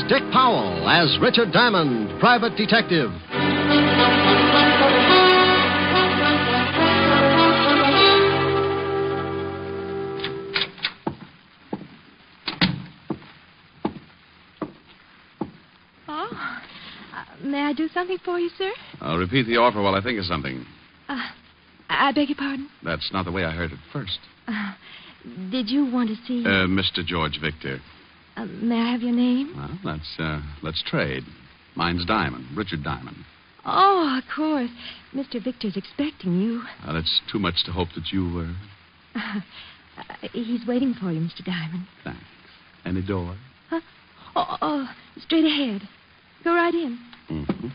Dick Powell as Richard Diamond, private detective. May I do something for you, sir? I'll repeat the offer while I think of something. I beg your pardon? That's not the way I heard it first. Did you want to see... Mr. George Victor. May I have your name? Well, let's trade. Mine's Diamond, Richard Diamond. Oh, of course. Mr. Victor's expecting you. Well, it's too much to hope that you... He's waiting for you, Mr. Diamond. Thanks. Any door? Huh? Oh, straight ahead. Go right in. Mm-hmm.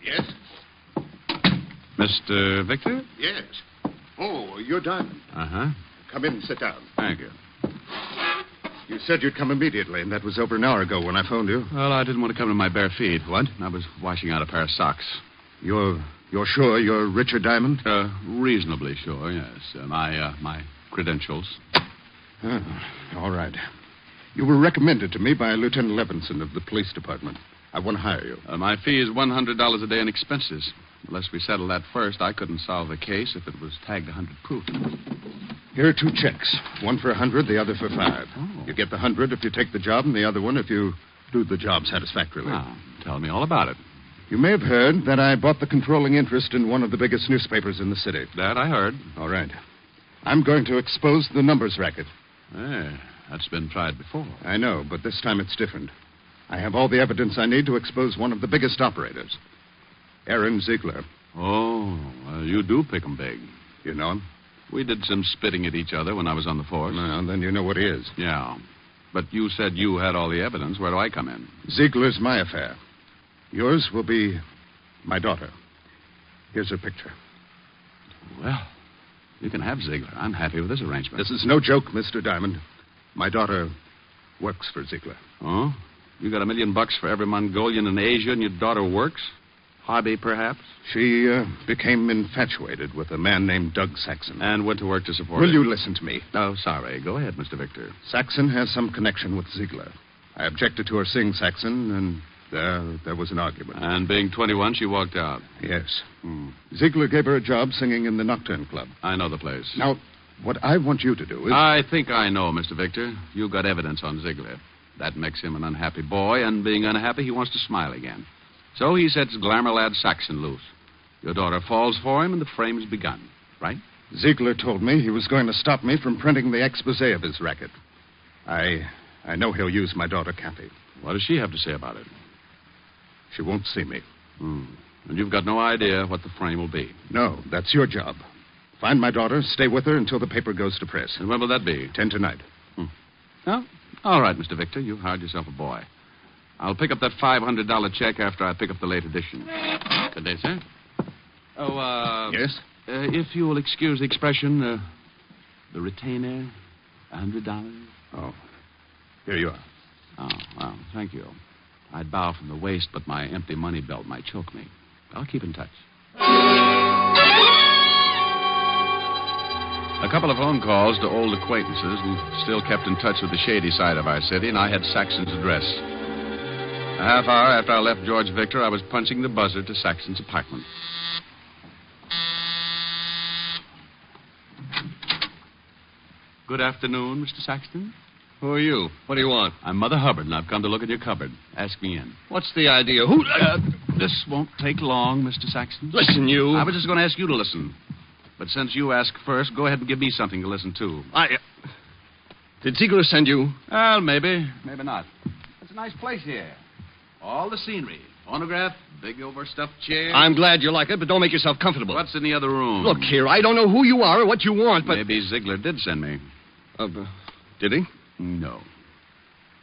Yes? Mr. Victor? Yes. Oh, you're Diamond. Uh-huh. Come in and sit down. Thank you. You said you'd come immediately, and that was over an hour ago when I phoned you. Well, I didn't want to come in my bare feet. What? I was washing out a pair of socks. You're sure you're Richard Diamond? Reasonably sure, yes. My credentials. All right. You were recommended to me by Lieutenant Levinson of the police department. I want to hire you. My fee is $100 a day in expenses. Unless we settle that first, I couldn't solve the case if it was tagged 100 proof. Here are 2 checks. One for 100, the other for 5. Oh. You get the 100 if you take the job, and the other one if you do the job satisfactorily. Tell me all about it. You may have heard that I bought the controlling interest in one of the biggest newspapers in the city. That I heard. All right. I'm going to expose the numbers racket. That's been tried before. I know, but this time it's different. I have all the evidence I need to expose one of the biggest operators, Aaron Ziggler. Oh, well, you do pick 'em big. You know him? We did some spitting at each other when I was on the force. Well, then you know what he is. Yeah. But you said you had all the evidence. Where do I come in? Ziegler's my affair. Yours will be my daughter. Here's her picture. Well, you can have Ziegler. I'm happy with this arrangement. This is no joke, Mr. Diamond. My daughter works for Ziegler. Oh? You got $1 million for every Mongolian in Asia, and your daughter works? Hobby, perhaps? She became infatuated with a man named Doug Saxon. And went to work to support Will it. you listen to me? Oh, sorry. Go ahead, Mr. Victor. Saxon has some connection with Ziegler. I objected to her seeing Saxon, and there was an argument. And being 21, she walked out. Yes. Ziegler gave her a job singing in the Nocturn Club. I know the place. Now, what I want you to do is... I think I know, Mr. Victor. You've got evidence on Ziegler. That makes him an unhappy boy, and being unhappy, he wants to smile again. So he sets glamour lad Saxon loose. Your daughter falls for him, and the frame's begun, right? Ziegler told me he was going to stop me from printing the expose of his racket. I know he'll use my daughter, Kathy. What does she have to say about it? She won't see me. And you've got no idea what the frame will be? No, that's your job. Find my daughter, stay with her until the paper goes to press. And when will that be? 10 tonight. Oh, all right, Mr. Victor. You've hired yourself a boy. I'll pick up that $500 check after I pick up the late edition. Good day, sir. Oh, Yes? If you will excuse the expression, the retainer, $100. Oh, here you are. Oh, well, thank you. I'd bow from the waist, but my empty money belt might choke me. I'll keep in touch. A couple of phone calls to old acquaintances who still kept in touch with the shady side of our city, and I had Saxon's address. A half hour after I left George Victor, I was punching the buzzer to Saxon's apartment. Good afternoon, Mr. Saxton. Who are you? What do you want? I'm Mother Hubbard, and I've come to look at your cupboard. Ask me in. What's the idea? Who... This won't take long, Mr. Saxton. Listen, you... I was just going to ask you to listen. But since you asked first, go ahead and give me something to listen to. Did Ziegler send you? Well, maybe. Maybe not. It's a nice place here. All the scenery. Phonograph, big overstuffed chair. I'm glad you like it, but don't make yourself comfortable. What's in the other room? Look here, I don't know who you are or what you want, but... Maybe Ziegler did send me. Did he? No.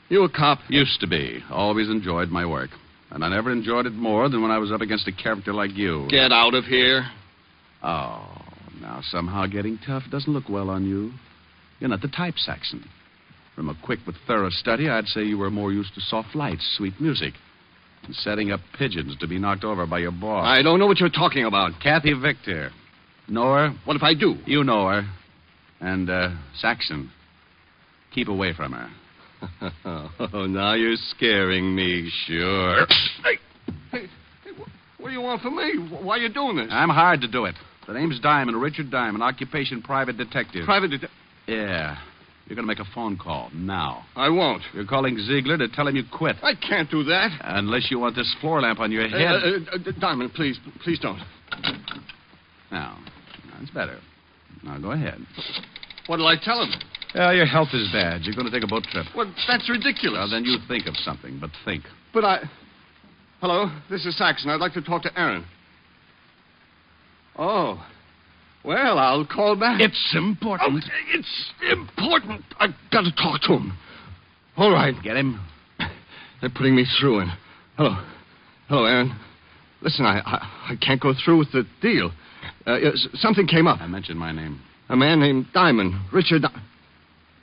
You a cop? Used to be. Always enjoyed my work. And I never enjoyed it more than when I was up against a character like you. Get out of here. Oh, now somehow getting tough doesn't look well on you. You're not the type, Saxon. From a quick but thorough study, I'd say you were more used to soft lights, sweet music, and setting up pigeons to be knocked over by your boss. I don't know what you're talking about. Kathy Victor. Know her? What if I do? You know her. And, Saxon, keep away from her. Oh, now you're scaring me. Sure. Hey, what do you want from me? Why are you doing this? I'm hired to do it. The name's Diamond, Richard Diamond, occupation private detective. Yeah. You're going to make a phone call now. I won't. You're calling Ziggler to tell him you quit. I can't do that. Unless you want this floor lamp on your head. Diamond, please don't. Now, that's better. Now, go ahead. What'll I tell him? Your health is bad. You're going to take a boat trip. Well, that's ridiculous. Well, then you think of something, but think. But Hello, this is Saxon. I'd like to talk to Aaron. Oh. Well, I'll call back. It's important. Oh, it's important. I've got to talk to him. All right. Get him? They're putting me through. And hello, Aaron. Listen, I can't go through with the deal. Something came up. I mentioned my name. A man named Diamond. Richard.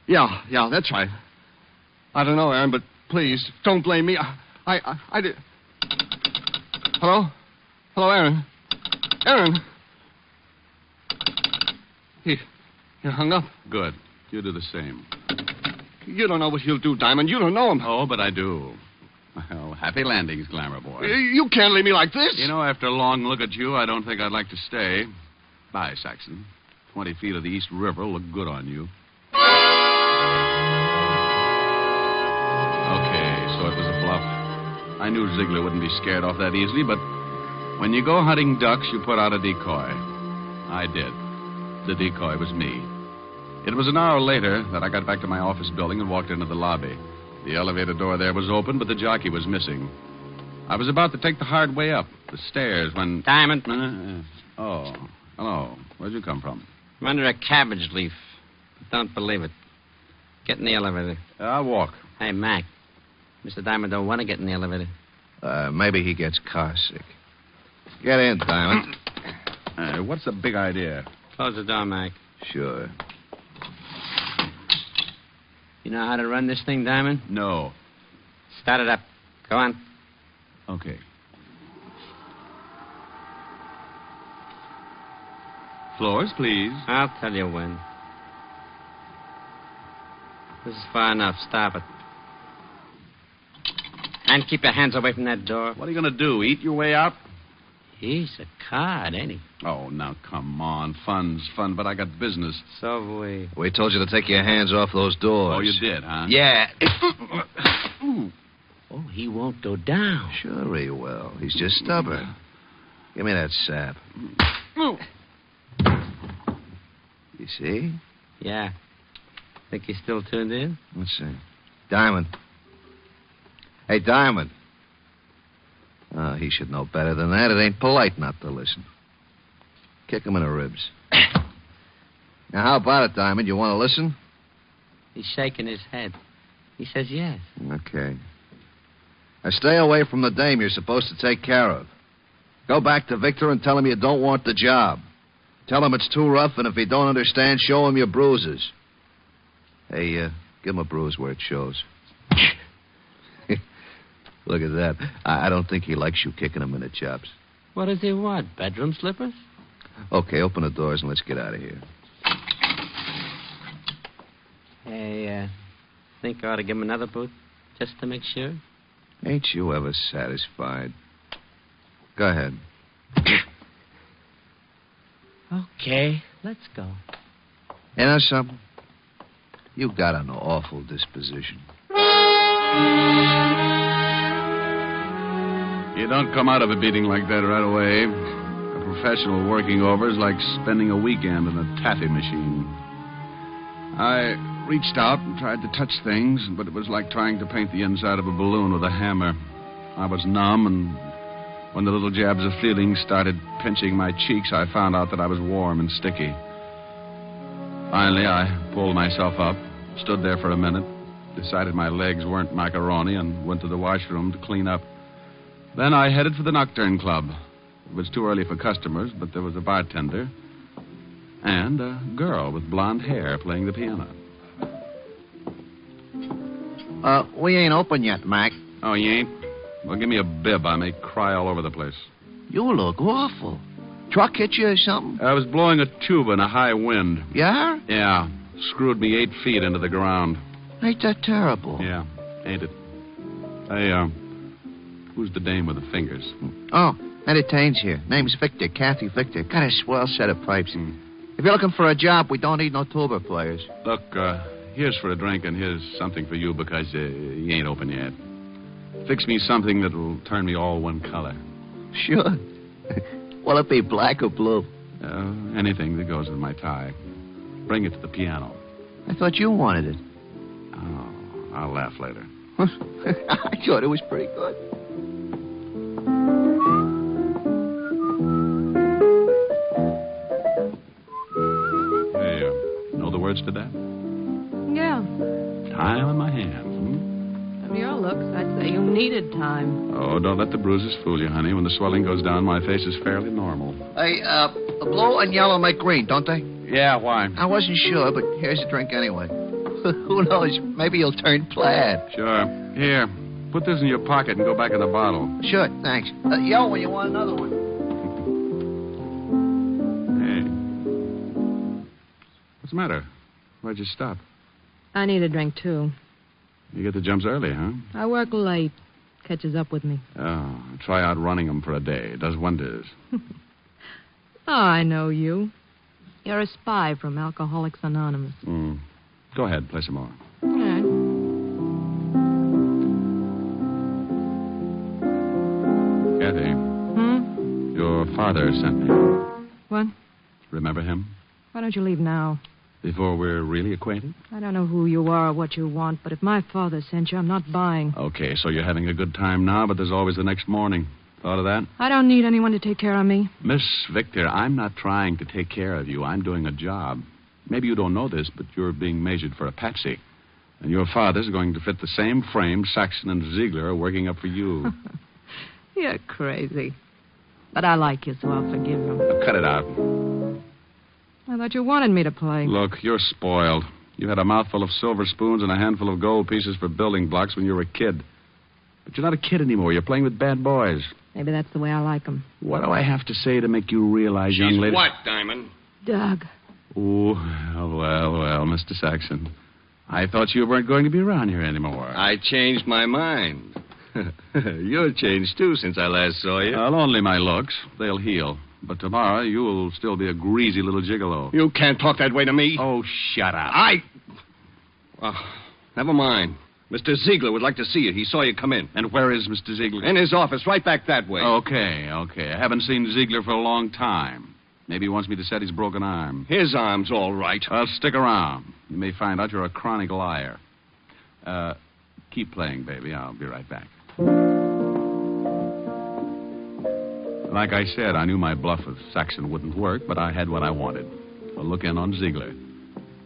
Yeah, that's right. I don't know, Aaron, but please, don't blame me. I did. Hello, Aaron. Aaron. He hung up. Good. You do the same. You don't know what he'll do, Diamond. You don't know him. Oh, but I do. Well, happy landings, Glamour Boy. You can't leave me like this. You know, after a long look at you, I don't think I'd like to stay. Bye, Saxon. 20 feet of the East River will look good on you. Okay, so it was a bluff. I knew Ziggler wouldn't be scared off that easily, but when you go hunting ducks, you put out a decoy. I did. The decoy was me. It was an hour later that I got back to my office building and walked into the lobby. The elevator door there was open, but the jockey was missing. I was about to take the hard way up, the stairs, when... Diamond. Oh, hello. Where'd you come from? I'm under a cabbage leaf. Don't believe it. Get in the elevator. I'll walk. Hey, Mac. Mr. Diamond don't want to get in the elevator. Maybe he gets car sick. Get in, Diamond. What's the big idea? Close the door, Mac. Sure. You know how to run this thing, Diamond? No. Start it up. Go on. Okay. Floors, please. I'll tell you when. This is far enough. Stop it. And keep your hands away from that door. What are you going to do, eat your way out? He's a card, ain't he? Oh, now, come on. Fun's fun, but I got business. So have we. We told you to take your hands off those doors. Oh, you did, huh? Yeah. Oh, he won't go down. Sure he will. He's just stubborn. Give me that sap. You see? Yeah. Think he's still tuned in? Let's see. Diamond. Hey, Diamond. Oh, he should know better than that. It ain't polite not to listen. Kick him in the ribs. Now, how about it, Diamond? You want to listen? He's shaking his head. He says yes. Okay. Now, stay away from the dame you're supposed to take care of. Go back to Victor and tell him you don't want the job. Tell him it's too rough, and if he don't understand, show him your bruises. Hey, give him a bruise where it shows. Look at that. I don't think he likes you kicking him in the chops. What does he want? Bedroom slippers? Okay, open the doors and let's get out of here. Hey, think I ought to give him another boot, just to make sure? Ain't you ever satisfied? Go ahead. Okay, let's go. You know something? You got an awful disposition. You don't come out of a beating like that right away. A professional working over is like spending a weekend in a taffy machine. I reached out and tried to touch things, but it was like trying to paint the inside of a balloon with a hammer. I was numb, and when the little jabs of feeling started pinching my cheeks, I found out that I was warm and sticky. Finally, I pulled myself up, stood there for a minute, decided my legs weren't macaroni, and went to the washroom to clean up. Then I headed for the Nocturn Club. It was too early for customers, but there was a bartender and a girl with blonde hair playing the piano. We ain't open yet, Mac. Oh, you ain't? Well, give me a bib. I may cry all over the place. You look awful. Truck hit you or something? I was blowing a tube in a high wind. Yeah? Yeah. Screwed me 8 feet into the ground. Ain't that terrible? Yeah, ain't it? Hey, who's the dame with the fingers? Oh, entertains here. Name's Victor, Kathy Victor. Got a swell set of pipes. If you're looking for a job, we don't need no tuba players. Look, here's for a drink and here's something for you because you ain't open yet. Fix me something that'll turn me all one color. Sure. Will it be black or blue? Anything that goes with my tie. Bring it to the piano. I thought you wanted it. Oh, I'll laugh later. I thought it was pretty good. Hey, know the words to that? Yeah. Time in my hand. From your looks, I'd say you needed time. Oh, don't let the bruises fool you, honey. When the swelling goes down, my face is fairly normal. Hey, blue and yellow make green, don't they? Yeah, why? I wasn't sure, but here's a drink anyway. Who knows? Maybe you'll turn plaid. Sure. Here, put this in your pocket and go back in the bottle. Sure, thanks. Yell when you want another one. Hey. What's the matter? Why'd you stop? I need a drink, too. You get the jumps early, huh? I work late. Catches up with me. Oh, try out running them for a day. It does wonders. Oh, I know you. You're a spy from Alcoholics Anonymous. Go ahead, play some more. All right. Kathy. Your father sent me. What? Remember him? Why don't you leave now? Before we're really acquainted? I don't know who you are or what you want, but if my father sent you, I'm not buying. Okay, so you're having a good time now, but there's always the next morning. Thought of that? I don't need anyone to take care of me. Miss Victor, I'm not trying to take care of you. I'm doing a job. Maybe you don't know this, but you're being measured for a patsy. And your father's going to fit the same frame Saxon and Ziggler are working up for you. You're crazy. But I like you, so I'll forgive you. Now, cut it out. I thought you wanted me to play. Look, you're spoiled. You had a mouthful of silver spoons and a handful of gold pieces for building blocks when you were a kid. But you're not a kid anymore. You're playing with bad boys. Maybe that's the way I like them. What do I have to say to make you realize, young lady? What, Diamond? Doug. Oh, well, Mr. Saxon. I thought you weren't going to be around here anymore. I changed my mind. You're changed, too, since I last saw you. Well, only my looks. They'll heal. But tomorrow, you'll still be a greasy little gigolo. You can't talk that way to me. Oh, shut up. Never mind. Mr. Ziegler would like to see you. He saw you come in. And where is Mr. Ziegler? In his office, right back that way. Okay. I haven't seen Ziegler for a long time. Maybe he wants me to set his broken arm. His arm's all right. Well, stick around. You may find out you're a chronic liar. Keep playing, baby. I'll be right back. Like I said, I knew my bluff with Saxon wouldn't work, but I had what I wanted. A look in on Ziegler.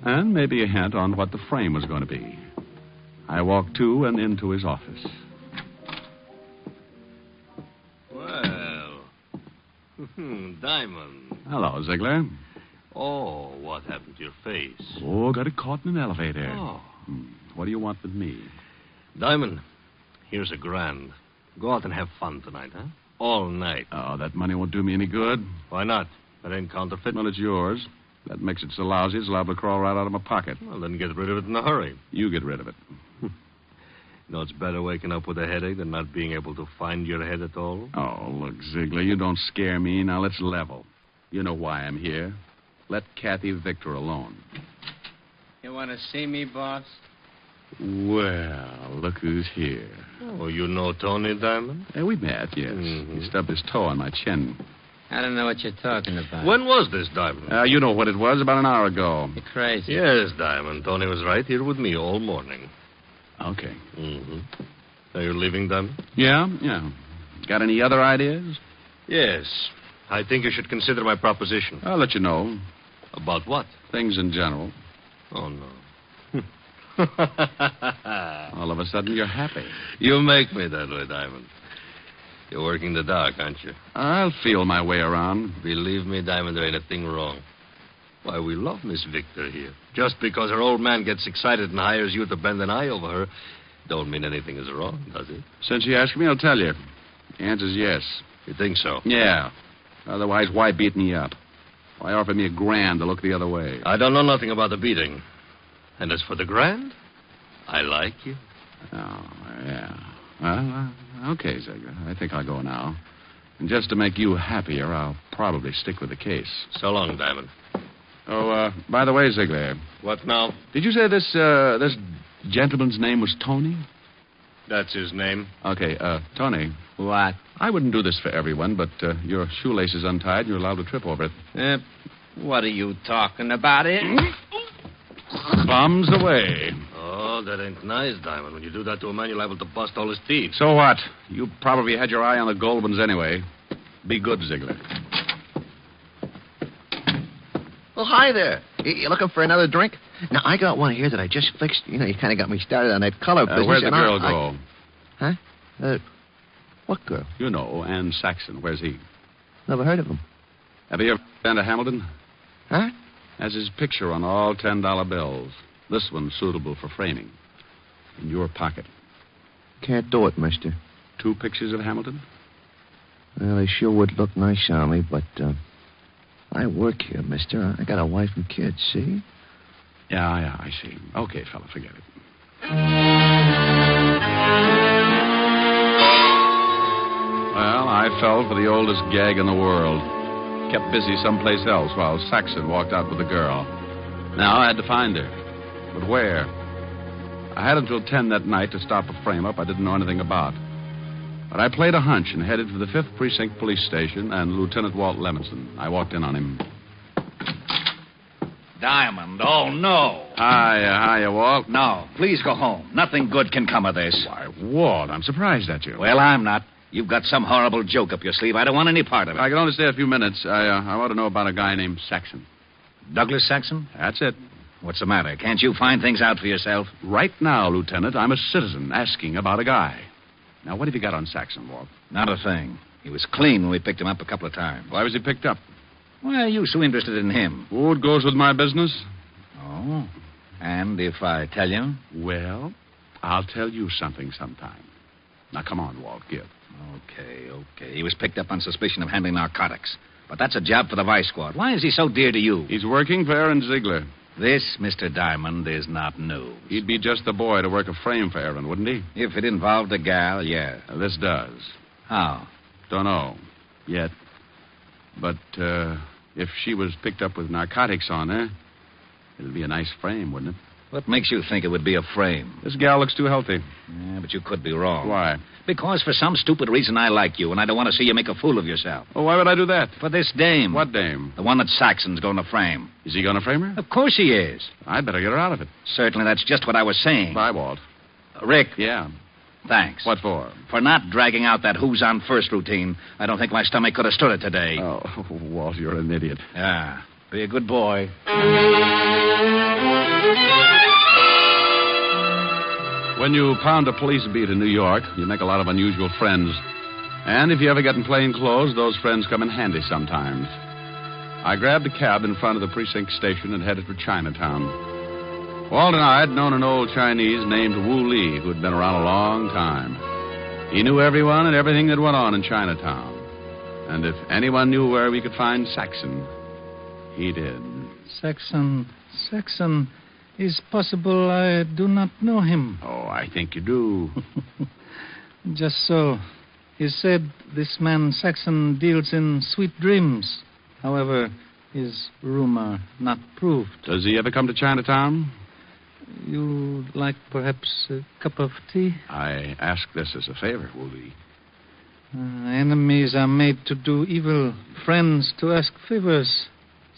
And maybe a hint on what the frame was going to be. I walked to and into his office. Well, Diamond. Hello, Ziegler. Oh, what happened to your face? Oh, got it caught in an elevator. Oh. What do you want with me? Diamond, here's $1,000. Go out and have fun tonight, huh? All night. Oh, that money won't do me any good. Why not? That ain't counterfeit. Well, it's yours. That makes it so lousy it's liable to crawl right out of my pocket. Well, then get rid of it in a hurry. You get rid of it. You know, it's better waking up with a headache than not being able to find your head at all. Oh, look, Ziegler, you don't scare me. Now, let's level. You know why I'm here. Let Kathy Victor alone. You want to see me, boss? Well, look who's here. Oh, you know Tony, Diamond? We met, yes. Mm-hmm. He stubbed his toe on my chin. I don't know what you're talking about. When was this, Diamond? You know what it was, about an hour ago. You're crazy. Yes, Diamond. Tony was right here with me all morning. Okay. Mm-hmm. Are you leaving, Diamond? Yeah. Got any other ideas? Yes. I think you should consider my proposition. I'll let you know. About what? Things in general. Oh, no. All of a sudden, you're happy. You make me that way, Diamond. You're working the dark, aren't you? I'll feel my way around. Believe me, Diamond, there ain't a thing wrong. Why, we love Miss Victor here. Just because her old man gets excited and hires you to bend an eye over her, don't mean anything is wrong, does it? Since you asked me, I'll tell you. The answer's yes. You think so? Yeah. Otherwise, why beat me up? Why offer me $1,000 to look the other way? I don't know nothing about the beating. And as for the grand, I like you. Oh, yeah. Well, okay, Ziggler. I think I'll go now. And just to make you happier, I'll probably stick with the case. So long, Diamond. Oh, by the way, Ziggler, What now? did you say this gentleman's name was Tony? That's his name. Okay, Tony. What? I wouldn't do this for everyone, but your shoelace is untied and you're allowed to trip over it. What are you talking about it? Bums away. Oh, that ain't nice, Diamond. When you do that to a man, you're liable to bust all his teeth. So what? You probably had your eye on the gold ones anyway. Be good, Ziggler. Well, hi there. You looking for another drink? Now, I got one here that I just fixed. You kind of got me started on that color business. Where'd the and girl go? Huh? What girl? You know, Ann Saxon. Where's he? Never heard of him. Have you ever been to Hamilton? Huh? Has his picture on all $10 bills. This one's suitable for framing. In your pocket. Can't do it, mister. 2 pictures of Hamilton? Well, they sure would look nice on me, but I work here, mister. I got a wife and kids, see? Yeah, I see. Okay, fella, forget it. Well, I fell for the oldest gag in the world. Kept busy someplace else while Saxon walked out with the girl. Now I had to find her. But where? I had until 10 that night to stop a frame-up I didn't know anything about. But I played a hunch and headed for the 5th Precinct Police Station and Lieutenant Walt Levinson. I walked in on him. Diamond, oh, no. Hiya, Walt. No, please go home. Nothing good can come of this. Why, Walt, I'm surprised at you. Well, I'm not. You've got some horrible joke up your sleeve. I don't want any part of it. I can only stay a few minutes. I want to know about a guy named Saxon. Douglas Saxon? That's it. What's the matter? Can't you find things out for yourself? Right now, Lieutenant, I'm a citizen asking about a guy. Now, what have you got on Saxon, Walt? Not a thing. He was clean when we picked him up a couple of times. Why was he picked up? Why are you so interested in him? Oh, it goes with my business. Oh. And if I tell you? Well, I'll tell you something sometime. Now, come on, Walt, give. Okay. He was picked up on suspicion of handling narcotics. But that's a job for the Vice Squad. Why is he so dear to you? He's working for Aaron Ziggler. This, Mr. Diamond, is not news. He'd be just the boy to work a frame for Aaron, wouldn't he? If it involved a gal, yeah. This does. How? Don't know. Yet. But, if she was picked up with narcotics on her, it'd be a nice frame, wouldn't it? What makes you think it would be a frame? This gal looks too healthy. Yeah, but you could be wrong. Why? Because for some stupid reason I like you, and I don't want to see you make a fool of yourself. Oh, why would I do that? For this dame. What dame? The one that Saxon's going to frame. Is he going to frame her? Of course he is. I'd better get her out of it. Certainly, that's just what I was saying. Bye, Walt. Rick. Yeah. Thanks. What for? For not dragging out that who's on first routine. I don't think my stomach could have stood it today. Oh, Walt, you're an idiot. Yeah. Be a good boy. When you pound a police beat in New York, you make a lot of unusual friends. And if you ever get in plain clothes, those friends come in handy sometimes. I grabbed a cab in front of the precinct station and headed for Chinatown. Walt and I had known an old Chinese named Wu Li who'd been around a long time. He knew everyone and everything that went on in Chinatown. And if anyone knew where we could find Saxon, he did. Saxon. Is possible I do not know him. Oh, I think you do. Just so. He said this man Saxon deals in sweet dreams. However, is rumor not proved. Does he ever come to Chinatown? You like perhaps a cup of tea? I ask this as a favor, Wu Li. Enemies are made to do evil. Friends to ask favors.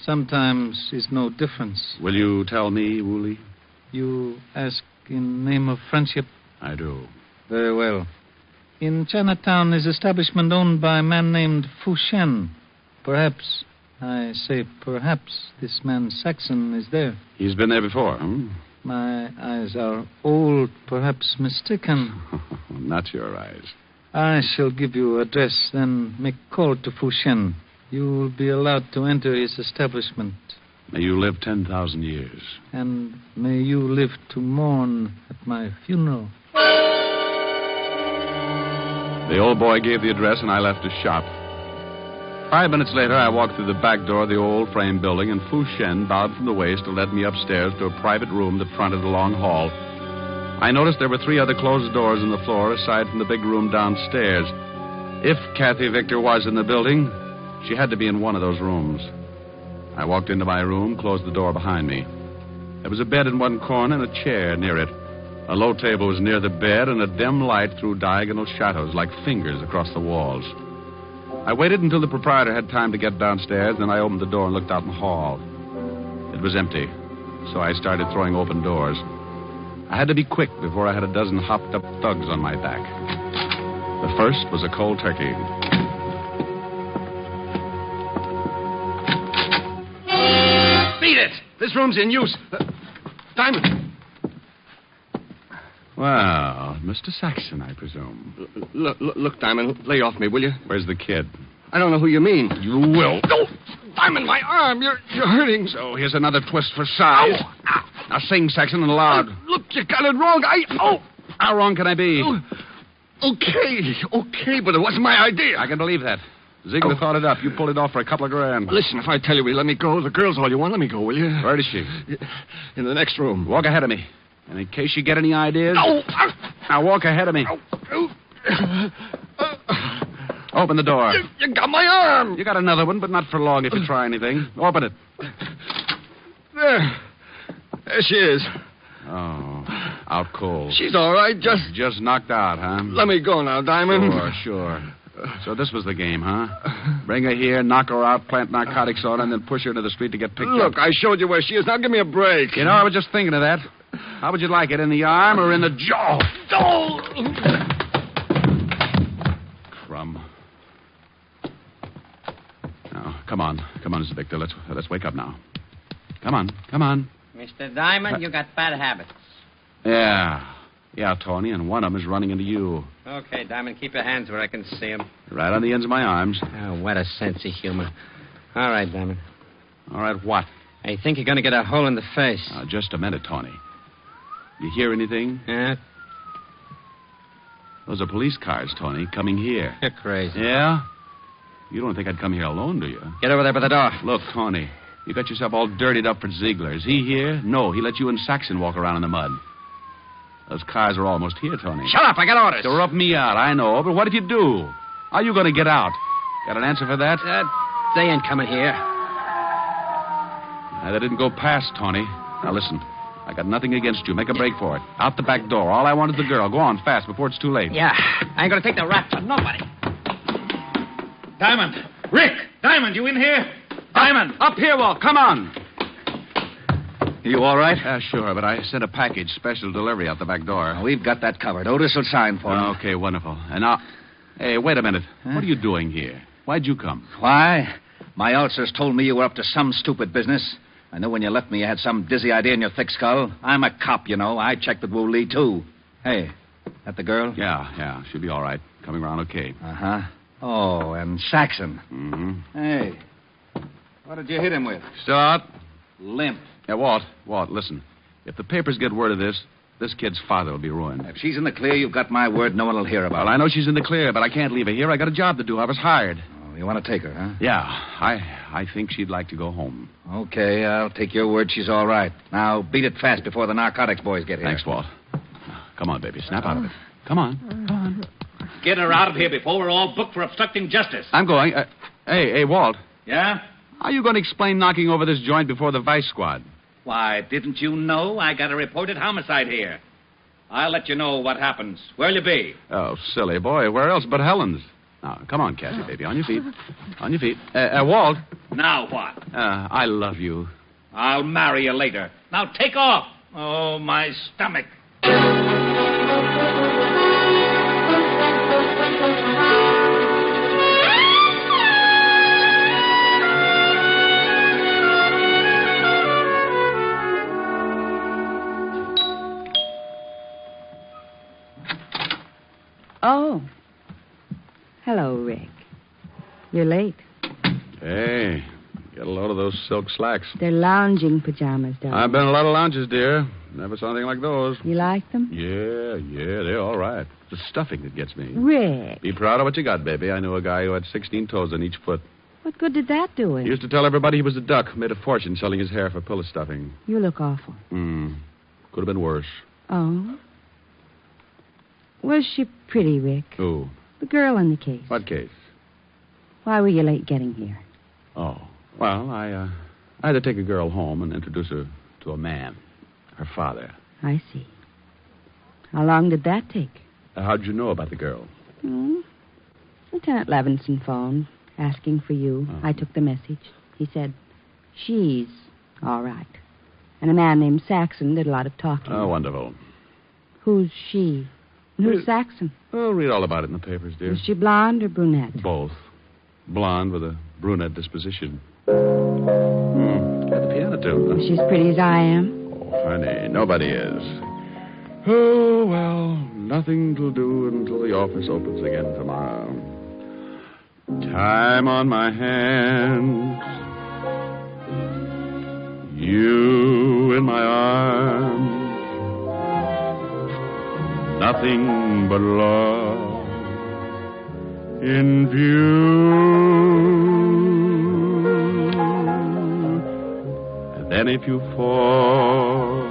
Sometimes is no difference. Will you tell me, Wu Li? You ask in name of friendship? I do. Very well. In Chinatown is establishment owned by a man named Fu Shen. Perhaps, I say perhaps, this man Saxon is there. He's been there before, hmm? My eyes are old, perhaps mistaken. Not your eyes. I shall give you address, then make call to Fu Shen. You will be allowed to enter his establishment. May you live 10,000 years. And may you live to mourn at my funeral. The old boy gave the address, and I left his shop. 5 minutes later, I walked through the back door of the old frame building, and Fu Shen bowed from the waist and led me upstairs to a private room that fronted a long hall. I noticed there were 3 other closed doors in the floor aside from the big room downstairs. If Kathy Victor was in the building, she had to be in one of those rooms. I walked into my room, closed the door behind me. There was a bed in one corner and a chair near it. A low table was near the bed, and a dim light threw diagonal shadows like fingers across the walls. I waited until the proprietor had time to get downstairs, then I opened the door and looked out in the hall. It was empty, so I started throwing open doors. I had to be quick before I had a dozen hopped-up thugs on my back. The first was a cold turkey. Beat it! This room's in use. Diamond. Well, Mr. Saxon, I presume. Look, Diamond, lay off me, will you? Where's the kid? I don't know who you mean. You will. No! Diamond, my arm! You're hurting. So here's another twist for size. Ow. Now sing, Saxon, and loud. Look, you got it wrong. How wrong can I be? Okay, but it wasn't my idea. I can believe that. Ziggler thought it up. You pulled it off for a couple of grand. Listen, if I tell you, will you let me go? The girl's all you want. Let me go, will you? Where is she? In the next room. Walk ahead of me. And in case you get any ideas... No! Now walk ahead of me. Open the door. You got my arm! You got another one, but not for long if you try anything. Open it. There she is. Oh, out cold. She's all right, Just knocked out, huh? Let me go now, Diamond. Sure. So this was the game, huh? Bring her here, knock her out, plant narcotics on her, and then push her into the street to get picked up. Look, I showed you where she is. Now give me a break. You know, I was just thinking of that. How would you like it, in the arm or in the jaw? Oh! Crumb. Now, come on, Mr. Victor. Let's wake up now. Come on. Mr. Diamond, you got bad habits. Yeah, Tony, and one of them is running into you. Okay, Diamond, keep your hands where I can see them. Right on the ends of my arms. Oh, what a sense of humor. All right, Diamond. All right, what? I think you're going to get a hole in the face. Just a minute, Tony. You hear anything? Yeah? Those are police cars, Tony, coming here. You're crazy. Yeah? You don't think I'd come here alone, do you? Get over there by the door. Look, Tony, you got yourself all dirtied up for Ziggler. Is he here? No, he let you and Saxon walk around in the mud. Those cars are almost here, Tony. Shut up, I got orders. They'll rub me out, I know, but what if you do? How are you going to get out? Got an answer for that? They ain't coming here. They didn't go past, Tony. Now, listen. I got nothing against you. Make a break for it. Out the back door. All I want is the girl. Go on, fast, before it's too late. Yeah, I ain't going to take the rap for nobody. Diamond! Rick! Diamond, you in here? Diamond! Up here, Walt. Come on. You all right? Sure, but I sent a package, special delivery, out the back door. We've got that covered. Otis will sign for me. Okay, wonderful. And now... Hey, wait a minute. What are you doing here? Why'd you come? Why? My ulcers told me you were up to some stupid business. I knew when you left me you had some dizzy idea in your thick skull. I'm a cop, you know. I checked with Wu Lee, too. Hey, that the girl? Yeah. She'll be all right. Coming around okay. Uh-huh. Oh, and Saxon. Mm-hmm. Hey, what did you hit him with? Still out? Limp. Yeah, Walt, listen. If the papers get word of this kid's father will be ruined. If she's in the clear, you've got my word. No one will hear about it. Well, I know she's in the clear, but I can't leave her here. I got a job to do. I was hired. Oh, you want to take her, huh? Yeah, I think she'd like to go home. Okay, I'll take your word she's all right. Now, beat it fast before the narcotics boys get here. Thanks, Walt. Come on, baby. Snap out of it. Come on. Get her out of here before we're all booked for obstructing justice. I'm going. Hey, Walt. Yeah? How are you going to explain knocking over this joint before the vice squad? Why, didn't you know I got a reported homicide here? I'll let you know what happens. Where'll you be? Oh, silly boy. Where else but Helen's? Now, come on, Kathy, baby. On your feet. On your feet. Walt. Now what? I love you. I'll marry you later. Now take off. Oh, my stomach. Oh. Hello, Rick. You're late. Hey, get a load of those silk slacks. They're lounging pajamas, darling. I've been in a lot of lounges, dear. Never saw anything like those. You like them? Yeah, they're all right. It's the stuffing that gets me. Rick. Be proud of what you got, baby. I knew a guy who had 16 toes on each foot. What good did that do it? He used to tell everybody he was a duck, made a fortune selling his hair for pillow stuffing. You look awful. Could have been worse. Oh? Was she pretty, Rick? Who? The girl in the case. What case? Why were you late getting here? Oh, well, I had to take a girl home and introduce her to a man, her father. I see. How long did that take? How'd you know about the girl? Lieutenant Levinson phoned, asking for you. Oh. I took the message. He said, she's all right. And a man named Saxon did a lot of talking. Oh, wonderful. Who's she? And who's Saxon? Oh, read all about it in the papers, dear. Is she blonde or brunette? Both. Blonde with a brunette disposition. Got the piano too. Is she as pretty as I am? Oh, honey, nobody is. Oh, well, nothing to do until the office opens again tomorrow. Time on my hands. You in my arms. Nothing but love in view. And then if you fall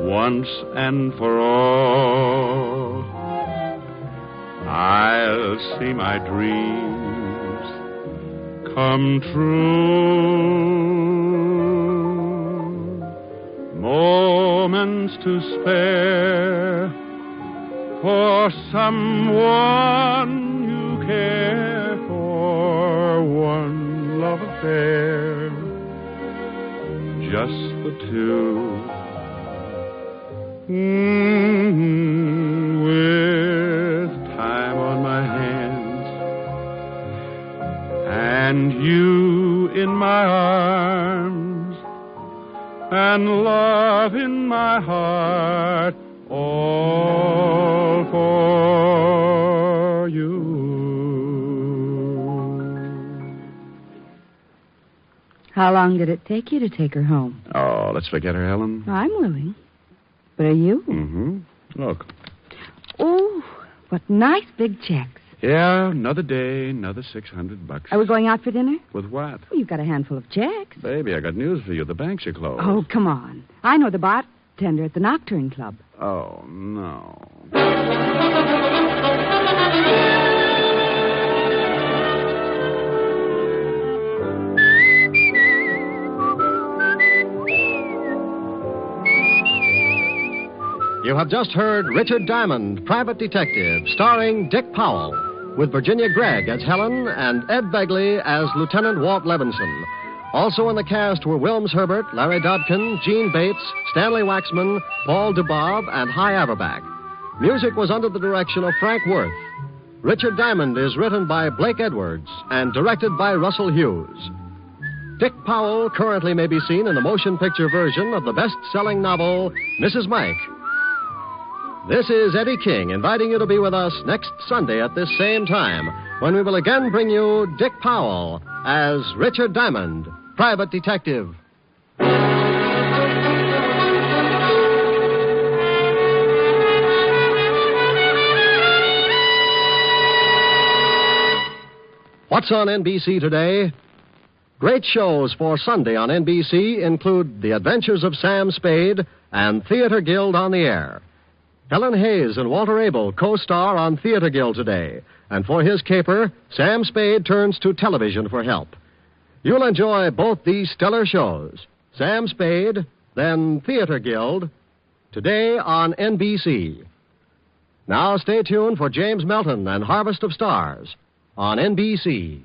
once and for all, I'll see my dreams come true. Moments to spare for someone you care for. One love affair, just the two. With time on my hands and you in my arms and love in my heart, all for you. How long did it take you to take her home? Oh, let's forget her, Helen. I'm willing. But are you? Mm-hmm. Look. Oh, what nice big checks. Yeah, another day, another $600. Are we going out for dinner? With what? Well, you've got a handful of checks. Baby, I got news for you. The banks are closed. Oh, come on. I know the bartender at the Nocturn Club. Oh, no. You have just heard Richard Diamond, Private Detective, starring Dick Powell, with Virginia Gregg as Helen and Ed Begley as Lieutenant Walt Levinson. Also in the cast were Wilms Herbert, Larry Dobkin, Gene Bates, Stanley Waxman, Paul DeBob, and Hy Averback. Music was under the direction of Frank Worth. Richard Diamond is written by Blake Edwards and directed by Russell Hughes. Dick Powell currently may be seen in the motion picture version of the best-selling novel, Mrs. Mike. This is Eddie King inviting you to be with us next Sunday at this same time when we will again bring you Dick Powell as Richard Diamond, Private Detective. What's on NBC today? Great shows for Sunday on NBC include The Adventures of Sam Spade and Theater Guild on the Air. Helen Hayes and Walter Abel co-star on Theater Guild today, and for his caper, Sam Spade turns to television for help. You'll enjoy both these stellar shows, Sam Spade, then Theater Guild, today on NBC. Now stay tuned for James Melton and Harvest of Stars on NBC.